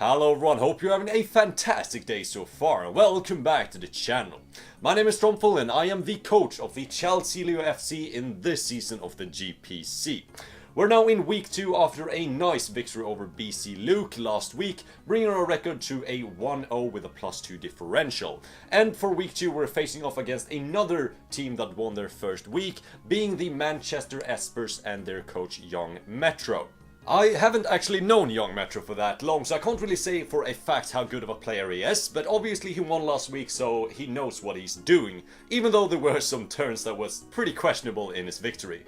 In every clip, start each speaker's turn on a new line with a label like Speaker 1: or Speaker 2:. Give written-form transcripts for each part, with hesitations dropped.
Speaker 1: Hello everyone, hope you're having a fantastic day so far and welcome back to the channel. My name is Strompfel and I am the coach of the Chelsealeo FC in this season of the GPC. We're now in week 2 after a nice victory over BC Luke last week, bringing our record to a 1-0 with a +2 differential. And for week 2 we're facing off against another team that won their first week, being the Manchester Espurrs and their coach Young Metro. I haven't actually known Young Metro for that long, so I can't really say for a fact how good of a player he is, but obviously he won last week, so he knows what he's doing, even though there were some turns that was pretty questionable in his victory.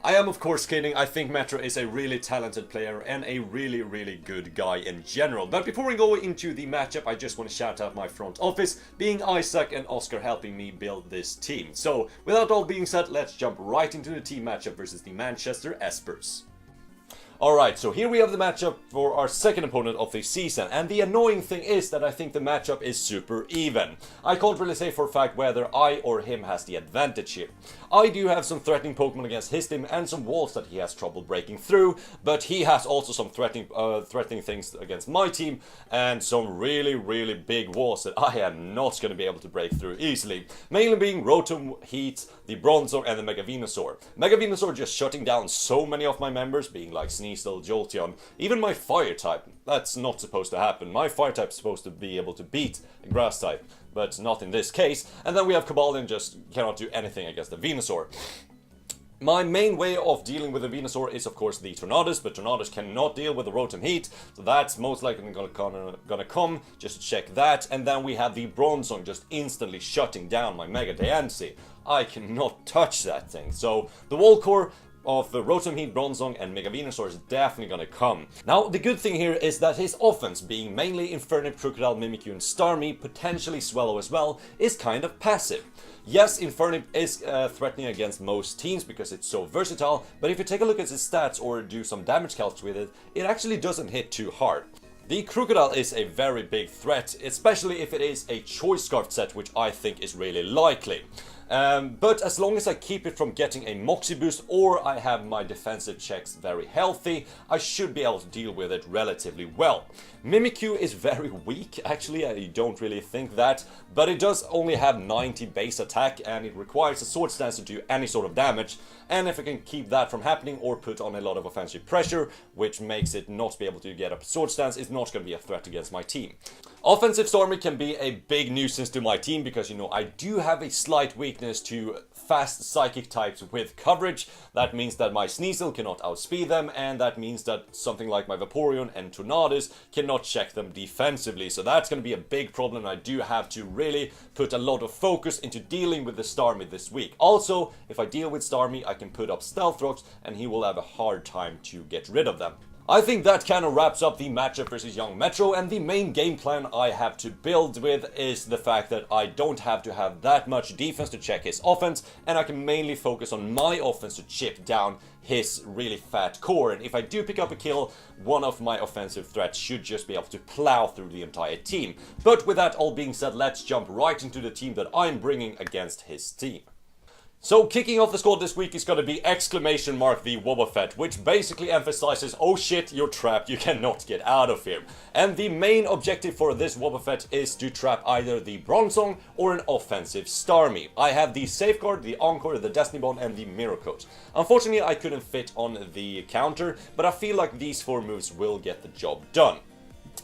Speaker 1: I am of course kidding. I think Metro is a really talented player and a really good guy in general. But before we go into the matchup, I just want to shout out my front office, being Isaac and Oscar, helping me build this team. So without all being said, let's jump right into the team matchup versus the Manchester Espurrs. Alright, so here we have the matchup for our second opponent of the season, and the annoying thing is that I think the matchup is super even. I can't really say for a fact whether I or him has the advantage here. I do have some threatening Pokemon against his team and some walls that he has trouble breaking through, but he has also some threatening things against my team and some really big walls that I am not going to be able to break through easily. Mainly being Rotom, Heat, the Bronzor and the Mega Venusaur. Mega Venusaur just shutting down so many of my members, being like Sneasel, Jolteon, even my Fire type. That's not supposed to happen. My Fire type is supposed to be able to beat a Grass type, but not in this case. And then we have Cobalion just cannot do anything against the Venusaur. My main way of dealing with the Venusaur is of course the Tornadus, but Tornadus cannot deal with the Rotom Heat, so that's most likely gonna come, just to check that. And then we have the Bronzong just instantly shutting down my Mega Diancie. I cannot touch that thing, so the Wall Core of Rotom Heat, Bronzong and Mega Venusaur is definitely gonna come. Now, the good thing here is that his offense, being mainly Infernape, Crocodile, Mimikyu and Starmie, potentially Swallow as well, is kind of passive. Yes, Infernape is threatening against most teams because it's so versatile, but if you take a look at his stats or do some damage calcs with it, it actually doesn't hit too hard. The Crocodile is a very big threat, especially if it is a Choice Scarf set, which I think is really likely. But as long as I keep it from getting a Moxie boost or I have my defensive checks very healthy, I should be able to deal with it relatively well. Mimikyu is very weak, actually, I don't really think that, but it does only have 90 base attack and it requires a Sword Stance to do any sort of damage, and if I can keep that from happening or put on a lot of offensive pressure, which makes it not be able to get up a Sword Stance, it's not going to be a threat against my team. Offensive Starmie can be a big nuisance to my team because, you know, I do have a slight weakness to fast psychic types with coverage. That means that my Sneasel cannot outspeed them, and that means that something like my Vaporeon and Tornadus cannot check them defensively. So that's going to be a big problem. I do have to really put a lot of focus into dealing with the Starmie this week. Also, if I deal with Starmie, I can put up Stealth Rocks and he will have a hard time to get rid of them. I think that kind of wraps up the matchup versus Young Metro, and the main game plan I have to build with is the fact that I don't have to have that much defense to check his offense, and I can mainly focus on my offense to chip down his really fat core. And if I do pick up a kill, one of my offensive threats should just be able to plow through the entire team. But with that all being said, let's jump right into the team that I'm bringing against his team. So kicking off the squad this week is going to be exclamation mark the Wobbuffet, which basically emphasizes, oh shit, you're trapped, you cannot get out of here. And the main objective for this Wobbuffet is to trap either the Bronzong or an offensive Starmie. I have the Safeguard, the Encore, the Destiny Bond and the Mirror Coat. Unfortunately, I couldn't fit on the counter, but I feel like these 4 moves will get the job done.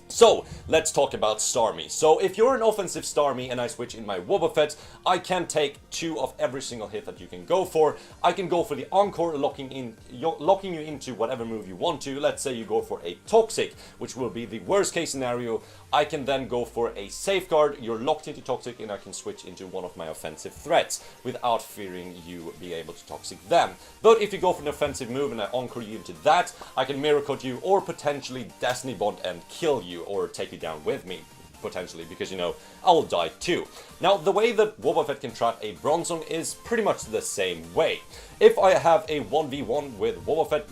Speaker 1: So, let's talk about Starmie. So, if you're an offensive Starmie and I switch in my Wobbuffet, I can take 2 of every single hit that you can go for. I can go for the Encore, locking you into whatever move you want to. Let's say you go for a Toxic, which will be the worst case scenario. I can then go for a Safeguard, you're locked into Toxic, and I can switch into one of my offensive threats without fearing you being able to Toxic them. But if you go for an offensive move and I Encore you into that, I can Mirror Coat you or potentially Destiny Bond and kill you or take you down with me, potentially, because, you know, I'll die too. Now, the way that Wobbuffet can trap a Bronzong is pretty much the same way. If I have a 1v1 with Wobbuffet,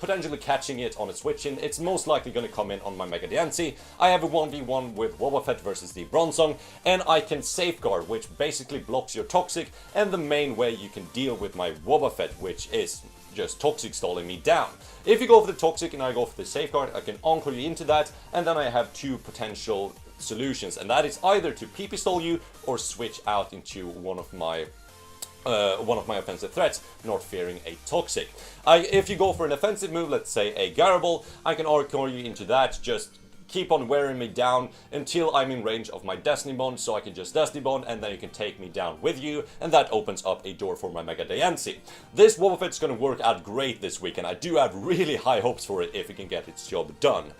Speaker 1: potentially catching it on a switch in. It's most likely going to come in on my Mega Diancie. I have a 1v1 with Wobbuffet versus the Bronzong, and I can Safeguard, which basically blocks your Toxic, and the main way you can deal with my Wobbuffet, which is just Toxic stalling me down. If you go for the Toxic and I go for the Safeguard, I can Encore you into that, and then I have two potential solutions, and that is either to PP stall you or switch out into one of my offensive threats, not fearing a Toxic. If you go for an offensive move, let's say a Garable, I can Encore you into that, just keep on wearing me down until I'm in range of my Destiny Bond, so I can just Destiny Bond and then you can take me down with you, and that opens up a door for my Mega Diancie. This Wobbuffet's gonna work out great this week, and I do have really high hopes for it if it can get its job done.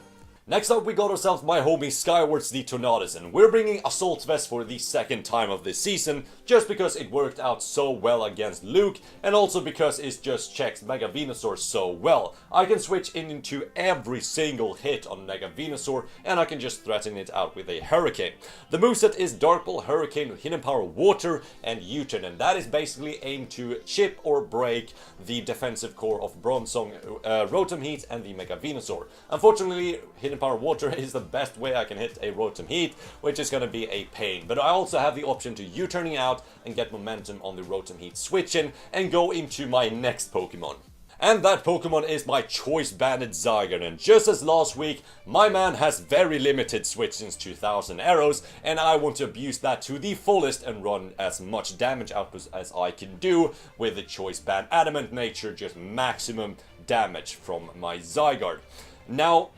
Speaker 1: Next up, we got ourselves my homie Skywards the Tornadus, and we're bringing Assault Vest for the second time of this season, just because it worked out so well against Luke, and also because it just checks Mega Venusaur so well. I can switch in into every single hit on Mega Venusaur, and I can just threaten it out with a Hurricane. The moveset is Dark Ball, Hurricane, Hidden Power, Water, and U-turn, and that is basically aimed to chip or break the defensive core of Bronzong, Rotom Heat, and the Mega Venusaur. Unfortunately, Hidden Power Water is the best way I can hit a Rotom Heat, which is going to be a pain. But I also have the option to U-turning out and get momentum on the Rotom Heat switch in and go into my next Pokemon. And that Pokemon is my Choice Banded Zygarde, and just as last week, my man has very limited switch-ins to 1000 arrows, and I want to abuse that to the fullest and run as much damage output as I can do with the Choice Band Adamant Nature, just maximum damage from my Zygarde. Now,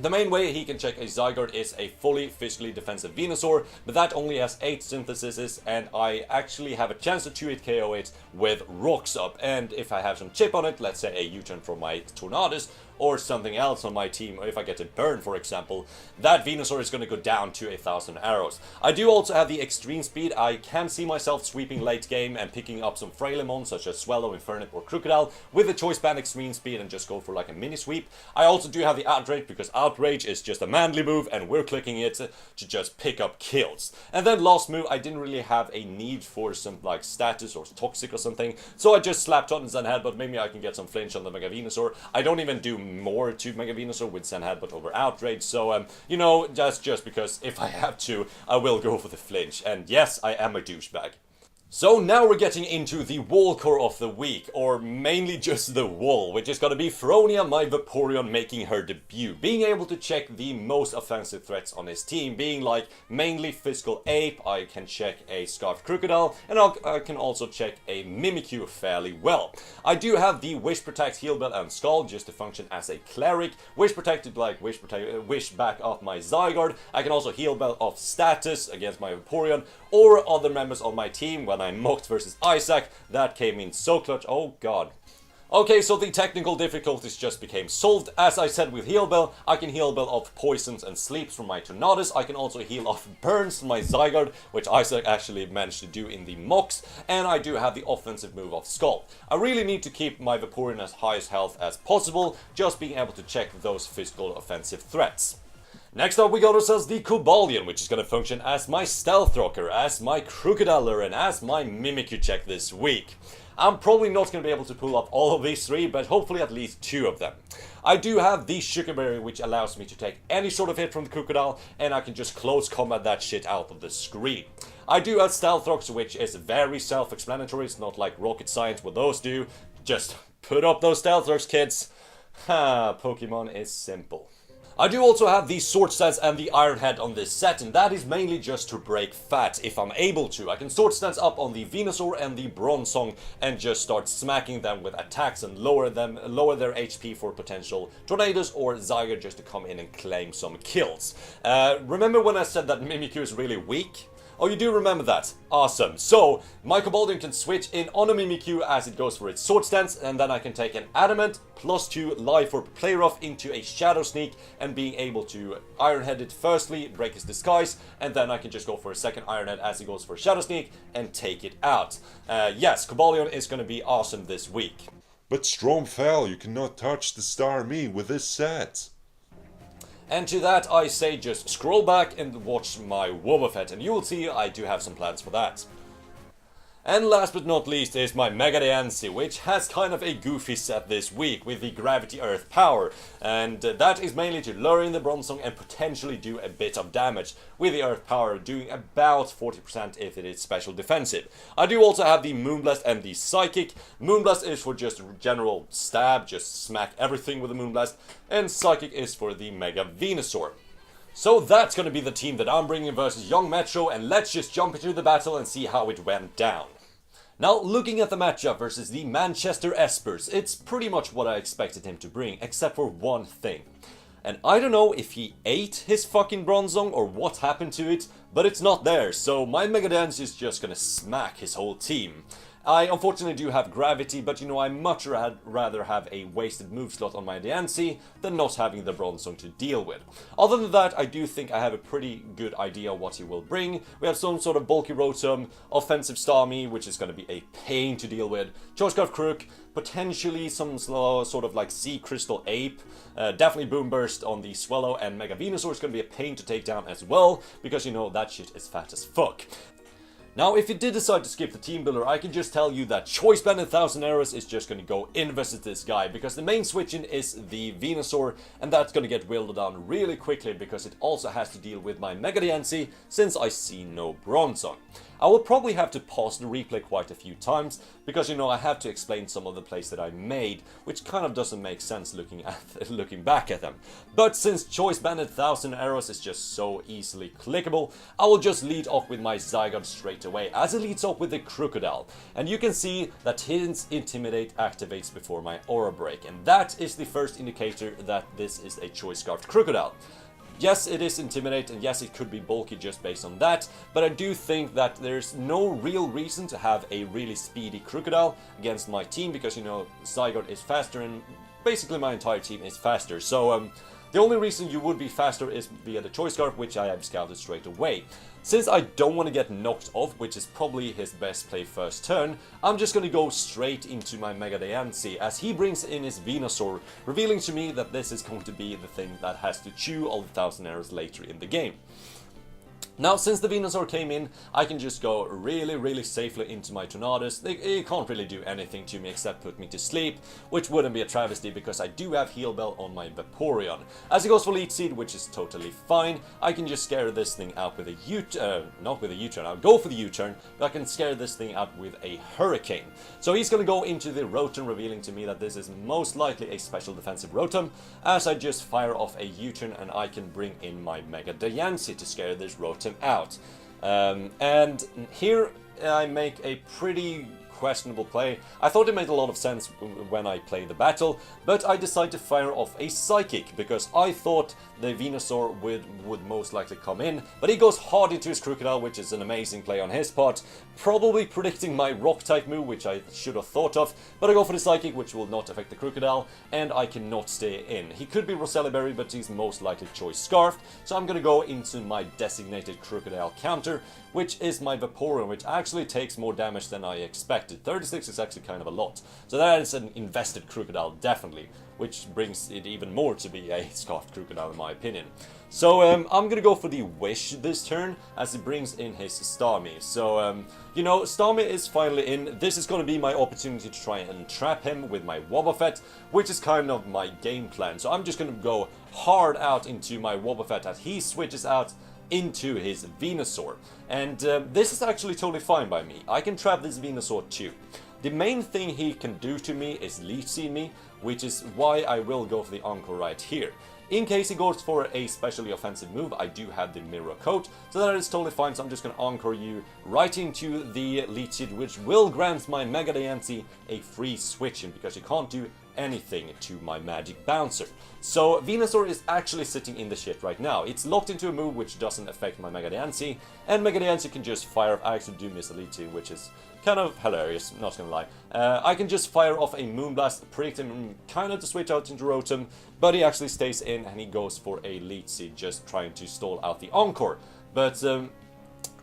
Speaker 1: the main way he can check a Zygarde is a fully physically defensive Venusaur, but that only has 8 syntheses, and I actually have a chance to 2-hit KO it with Rocks Up, and if I have some chip on it, let's say a U-turn from my Tornadus, or something else on my team, or if I get a burn for example, that Venusaur is going to go down to 1000 arrows. I do also have the extreme speed. I can see myself sweeping late game and picking up some Frailemon such as Swallow, Infernape or Crocodile with the Choice Band extreme speed and just go for like a mini sweep. I also do have the Outrage because Outrage is just a manly move and we're clicking it to just pick up kills. And then last move, I didn't really have a need for some like status or Toxic or something, so I just slapped on Zen Headbutt. Maybe I can get some flinch on the Mega Venusaur. I don't even do more to Mega Venusaur with Zen Headbutt over Outrage, so you know, just because if I have to, I will go for the flinch. And yes, I am a douchebag. So now we're getting into the wall core of the week, or mainly just the wall, which is gonna be Feronia, my Vaporeon, making her debut, being able to check the most offensive threats on his team, being like mainly Physical Ape. I can check a Scarf Crocodile, and I can also check a Mimikyu fairly well. I do have the Wish Protect, Heal Bell, and Scald just to function as a cleric. Wish Protected, like Wish back off my Zygarde. I can also Heal Bell off status against my Vaporeon or other members of my team. When I mocked versus Isaac, that came in so clutch. Oh god. Okay, so the technical difficulties just became solved. As I said with Heal Bell, I can Heal Bell off poisons and sleeps from my Tornadus. I can also heal off burns from my Zygarde, which Isaac actually managed to do in the mocks. And I do have the offensive move of Skull. I really need to keep my Vaporeon as high as health as possible, just being able to check those physical offensive threats. Next up, we got ourselves the Cobalion, which is going to function as my Stealth Rocker, as my Crocodile, and as my Mimikyu check this week. I'm probably not going to be able to pull up all of these 3, but hopefully at least 2 of them. I do have the Sugar Berry, which allows me to take any sort of hit from the Crocodile, and I can just close combat that shit out of the screen. I do have Stealth Rocks, which is very self-explanatory. It's not like rocket science what those do. Just put up those Stealth Rocks, kids. Ha, Pokemon is simple. I do also have the Sword Stance and the Iron Head on this set, and that is mainly just to break fat if I'm able to. I can Sword Stance up on the Venusaur and the Bronzong and just start smacking them with attacks and lower their HP for potential Tornadoes or Zygarde just to come in and claim some kills. Remember when I said that Mimikyu is really weak? Oh, you do remember that? Awesome. So, my Cobalion can switch in on a Mimikyu as it goes for its Sword Stance, and then I can take an Adamant +2 Life Orb Play Rough into a Shadow Sneak and being able to Iron Head it firstly, break his disguise, and then I can just go for a second Iron Head as he goes for Shadow Sneak and take it out. Yes, Cobalion is going to be awesome this week.
Speaker 2: But Strompfel, you cannot touch the Star Me with this set.
Speaker 1: And to that I say just scroll back and watch my Wobbuffet, and you will see I do have some plans for that. And last but not least is my Mega Diancie, which has kind of a goofy set this week with the Gravity Earth power, and that is mainly to lure in the Bronzong and potentially do a bit of damage, with the Earth power doing about 40% if it is special defensive. I do also have the Moonblast and the Psychic. Moonblast is for just general stab, just smack everything with the Moonblast, and Psychic is for the Mega Venusaur. So that's going to be the team that I'm bringing versus Young Metro, and let's just jump into the battle and see how it went down. Now, looking at the matchup versus the Manchester Espurrs, it's pretty much what I expected him to bring, except for one thing. And I don't know if he ate his fucking Bronzong or what happened to it, but it's not there, so my Mega Diancie is just gonna smack his whole team. I unfortunately do have Gravity, but you know, I much rather have a wasted move slot on my Diancie than not having the Bronzong to deal with. Other than that, I do think I have a pretty good idea what he will bring. We have some sort of bulky Rotom, offensive Starmie, which is going to be a pain to deal with, Choice Scarf Crook, potentially some sort of like Sea Crystal Ape, definitely Boom Burst on the Swallow, and Mega Venusaur is going to be a pain to take down as well, because you know, that shit is fat as fuck. Now, if you did decide to skip the team builder, I can just tell you that Choice Banded 1000 Arrows is just going to go in versus this guy, because the main switch-in is the Venusaur, and that's going to get whittled down really quickly because it also has to deal with my Mega Diancie, since I see no Bronzong. I will probably have to pause the replay quite a few times, because you know, I have to explain some of the plays that I made, which kind of doesn't make sense looking back at them. But since Choice Banded 1000 Arrows is just so easily clickable, I will just lead off with my Zygarde straight away, as it leads off with the Crocodile. And you can see that his Intimidate activates before my Aura Break, and that is the first indicator that this is a Choice Scarfed Crocodile. Yes, it is Intimidate, and yes, it could be bulky just based on that, but I do think that there's no real reason to have a really speedy Crocodile against my team, because, you know, Zygarde is faster, and basically my entire team is faster, so the only reason you would be faster is via the Choice Scarf, which I have scouted straight away. Since I don't want to get knocked off, which is probably his best play first turn, I'm just going to go straight into my Mega Diancie, as he brings in his Venusaur, revealing to me that this is going to be the thing that has to chew all the 1000 arrows later in the game. Now, since the Venusaur came in, I can just go really safely into my Tornadus. It can't really do anything to me except put me to sleep, which wouldn't be a travesty because I do have Heal Bell on my Vaporeon. As it goes for Leech Seed, which is totally fine, I can just scare this thing out with a not with a U-turn, I'll go for the U-turn, but I can scare this thing out with a Hurricane. So he's gonna go into the Rotom, revealing to me that this is most likely a special defensive Rotom, as I just fire off a U-turn and I can bring in my Mega Diancie to scare this Rotom out. And here I make a pretty questionable play. I thought it made a lot of sense when I played the battle, but I decided to fire off a Psychic because I thought the Venusaur would most likely come in, but he goes hard into his Crocodile, which is an amazing play on his part, probably predicting my Rock-type move, which I should have thought of, but I go for the Psychic, which will not affect the Crocodile, and I cannot stay in. He could be Roselia Berry, but he's most likely Choice Scarfed, so I'm gonna go into my designated Crocodile counter, which is my Vaporeon, which actually takes more damage than I expected. 36 is actually kind of a lot, so that is an invested Crocodile, definitely, which brings it even more to be a Scarfed Crocodile in my opinion. So I'm gonna go for the Wish this turn, as it brings in his Starmie. So, you know, Starmie is finally in. This is gonna be my opportunity to try and trap him with my Wobbuffet, which is kind of my game plan. So I'm just gonna go hard out into my Wobbuffet as he switches out into his Venusaur. And this is actually totally fine by me. I can trap this Venusaur too. The main thing he can do to me is Leech Seed me, which is why I will go for the Encore right here. In case he goes for a specially offensive move, I do have the Mirror Coat, so that is totally fine, so I'm just going to Encore you right into the Leech Seed, which will grant my Mega Diancie a free switch in, because you can't do anything to my Magic Bouncer. So Venusaur is actually sitting in the shit right now. It's locked into a move which doesn't affect my Mega Diancie, and Mega Diancie can just fire off. I actually do miss a Leech Seed, which is kind of hilarious, not gonna lie. I can just fire off a Moonblast, predict him kind of to switch out into Rotom, but he actually stays in and he goes for a Leech Seed, just trying to stall out the Encore. But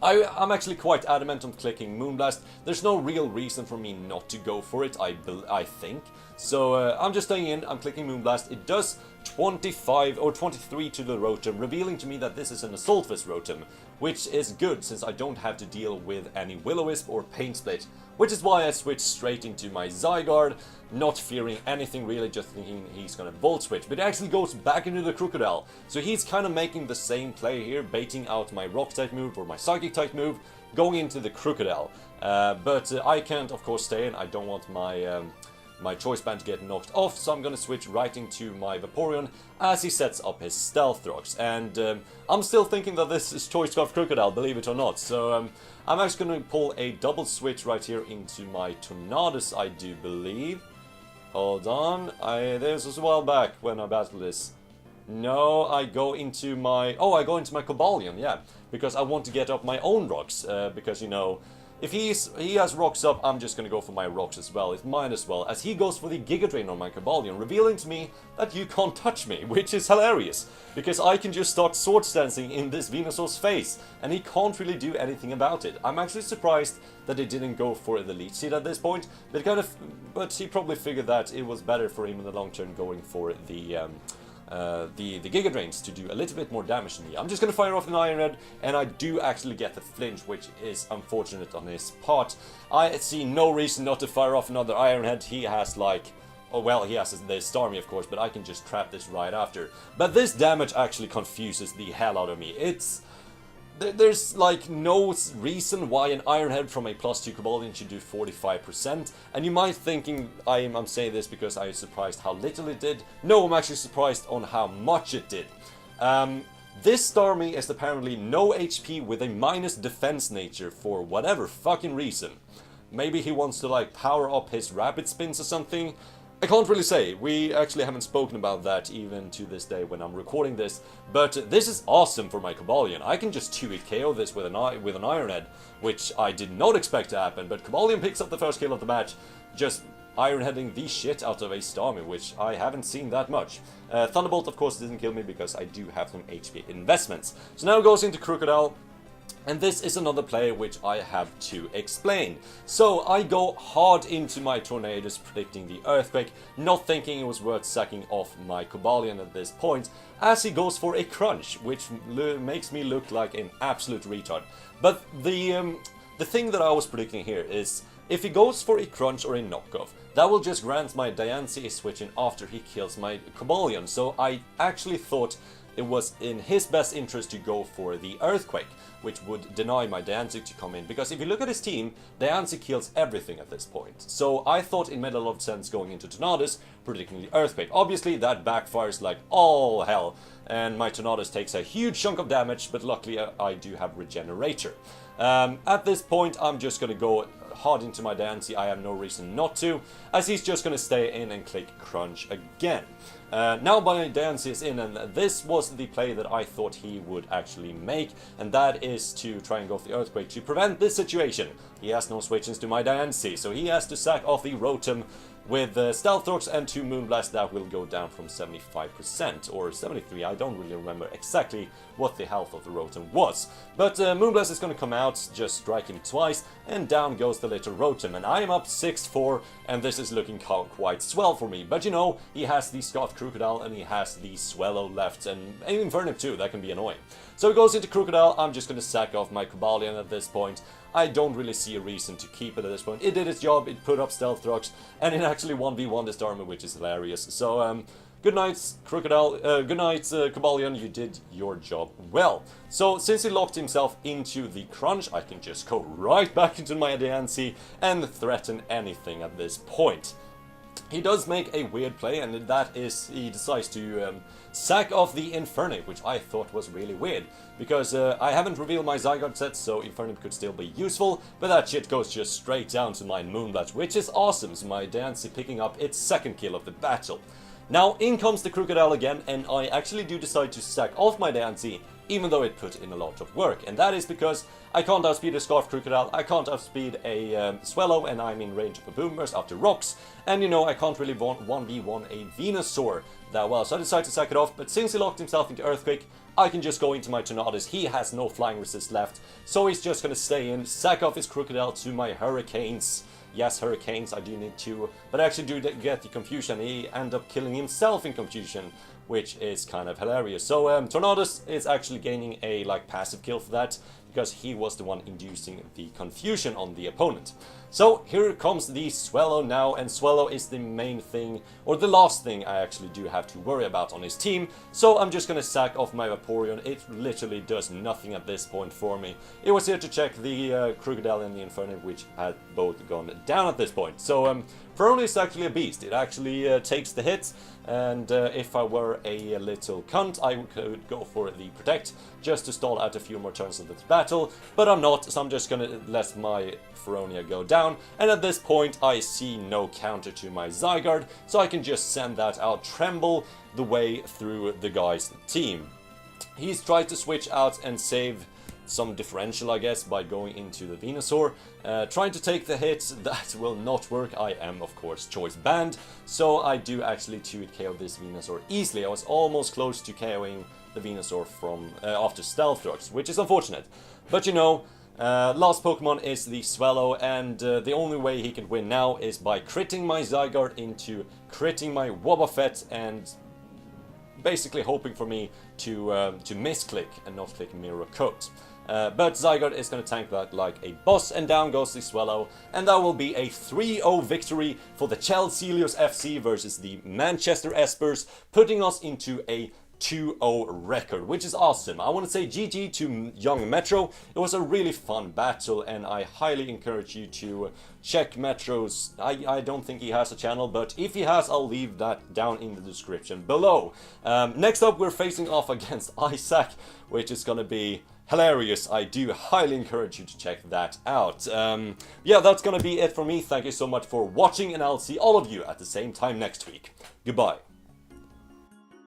Speaker 1: I'm actually quite adamant on clicking Moonblast. There's no real reason for me not to go for it, I think. So I'm just staying in, I'm clicking Moonblast. It does 25 or 23 to the Rotom, revealing to me that this is an Assault Vest Rotom, which is good since I don't have to deal with any Will-O-Wisp or Pain Split, which is why I switched straight into my Zygarde, not fearing anything really, just thinking he's gonna Volt Switch, but he actually goes back into the Crocodile, so he's kind of making the same play here, baiting out my Rock type move or my Psychic type move, going into the Crocodile, but I can't of course stay in. I don't want my my Choice Band to get knocked off, so I'm gonna switch right into my Vaporeon as he sets up his Stealth Rocks. And I'm still thinking that this is Choice Scarf Crocodile, believe it or not. So I'm actually gonna pull a double switch right here into my Tornadus, I do believe. Hold on, this was a while back when I battled this. No, I go into my... Oh, I go into my Cobalion, yeah. Because I want to get up my own rocks, because, you know... If he has rocks up, I'm just gonna go for my rocks as well. It's mine as well, as he goes for the Giga Drain on my Cobalion, revealing to me that you can't touch me, which is hilarious, because I can just start Sword Stancing in this Venusaur's face, and he can't really do anything about it. I'm actually surprised that he didn't go for the Leech Seed at this point, but he probably figured that it was better for him in the long term going for the Giga Drains to do a little bit more damage to me. I'm just gonna fire off an Iron Head, and I do actually get the flinch, which is unfortunate on his part. I see no reason not to fire off another Iron Head. He has like... Oh well, he has the Starmie of course, but I can just trap this right after. But this damage actually confuses the hell out of me. There's like no reason why an Iron Head from a +2 Cobalion should do 45%, and you might thinking I'm saying this because I was surprised how little it did. No, I'm actually surprised on how much it did. This Starmie is apparently no HP with a minus defense nature for whatever fucking reason. Maybe he wants to like power up his rapid spins or something. I can't really say. We actually haven't spoken about that even to this day when I'm recording this, but this is awesome for my Cobalion. I can just 2-hit KO this with an Iron Head, which I did not expect to happen, but Cobalion picks up the first kill of the match, just Iron Heading the shit out of a Starmie, which I haven't seen that much. Thunderbolt of course didn't kill me because I do have some HP investments. So now it goes into Crocodile. And this is another play which I have to explain. So I go hard into my Tornadus, predicting the Earthquake, not thinking it was worth sacking off my Cobalion at this point, as he goes for a Crunch, which makes me look like an absolute retard. But the thing that I was predicting here is, if he goes for a Crunch or a Knockoff, that will just grant my Diancie a switch in after he kills my Cobalion. So I actually thought it was in his best interest to go for the Earthquake, which would deny my Diancie to come in, because if you look at his team, Diancie kills everything at this point. So I thought it made a lot of sense going into Tornadus, predicting the Earthquake. Obviously that backfires like all hell, and my Tornadus takes a huge chunk of damage, but luckily I do have Regenerator. At this point I'm just gonna go hard into my Diancie. I have no reason not to, as he's just gonna stay in and click Crunch again. Now my Diancie is in, and this was the play that I thought he would actually make, and that is to try and go for the Earthquake to prevent this situation. He has no switch into my Diancie, so he has to sack off the Rotom with Stealth Rocks and 2 Moonblast. That will go down from 75% or 73, I don't really remember exactly what the health of the Rotom was. But Moonblast is going to come out, just strike him twice, and down goes the little Rotom, and I am up 6-4, and this is looking quite swell for me. But you know, he has the Scarf Crocodile and he has the Swellow left, and Infernip too, that can be annoying. So it goes into Crocodile. I'm just going to sack off my Cobalion at this point. I don't really see a reason to keep it at this point. It did its job, it put up Stealth Rocks, and it actually 1v1 this Starmie, which is hilarious. So, good night, Crocodile. Good night, Cobalion. You did your job well. So, since he locked himself into the Crunch, I can just go right back into my Diancie and threaten anything at this point. He does make a weird play, and that is he decides to sack off the Infernip, which I thought was really weird, because I haven't revealed my Zygarde set, so Infernip could still be useful, but that shit goes just straight down to my Moonblast, which is awesome, so my Diancie picking up its second kill of the battle. Now in comes the Crocodile again, and I actually do decide to sack off my Diancie, even though it put in a lot of work, and that is because I can't outspeed a Scarf Crocodile, I can't outspeed a Swellow, and I'm in range of a Boom Burst after Rocks, and you know, I can't really 1v1 a Venusaur that well, so I decided to sack it off, but since he locked himself into Earthquake, I can just go into my Tornadus. He has no flying resist left, so he's just gonna stay in, sack off his Crocodile to my Hurricanes. Yes, Hurricanes, I do need 2, but I actually do get the Confusion. He end up killing himself in Confusion, which is kind of hilarious. So Tornadus is actually gaining a like passive kill for that, because he was the one inducing the confusion on the opponent. So here comes the Swallow now, and Swallow is the main thing, or the last thing I actually do have to worry about on his team. So I'm just gonna sack off my Vaporeon. It literally does nothing at this point for me. It was here to check the Crocodile and the Inferno, which had both gone down at this point. So Ferronia is actually a beast. It actually takes the hits, and if I were a little cunt, I could go for the Protect, just to stall out a few more turns of this battle, but I'm not, so I'm just gonna let my Ferronia go down, and at this point I see no counter to my Zygarde, so I can just send that out, tremble the way through the guy's team. He's tried to switch out and save some differential, I guess, by going into the Venusaur. Trying to take the hits, that will not work. I am, of course, choice banned, so I do actually 2-hit KO this Venusaur easily. I was almost close to KOing the Venusaur from after Stealth Rocks, which is unfortunate. But you know, last Pokemon is the Swallow, and the only way he can win now is by critting my Zygarde into critting my Wobbuffet, and basically hoping for me to misclick and not click Mirror Coat. But Zygarde is going to tank that like a boss, and down goes the Swallow, and that will be a 3-0 victory for the Chelsealeo FC versus the Manchester Espurrs, putting us into a 2-0 record, which is awesome. I want to say GG to young Metro. It was a really fun battle, and I highly encourage you to check Metro's. I don't think he has a channel, but if he has, I'll leave that down in the description below. Next up, we're facing off against Isaac, which is gonna be hilarious. I do highly encourage you to check that out. Yeah, that's gonna be it for me. Thank you so much for watching, and I'll see all of you at the same time next week. Goodbye.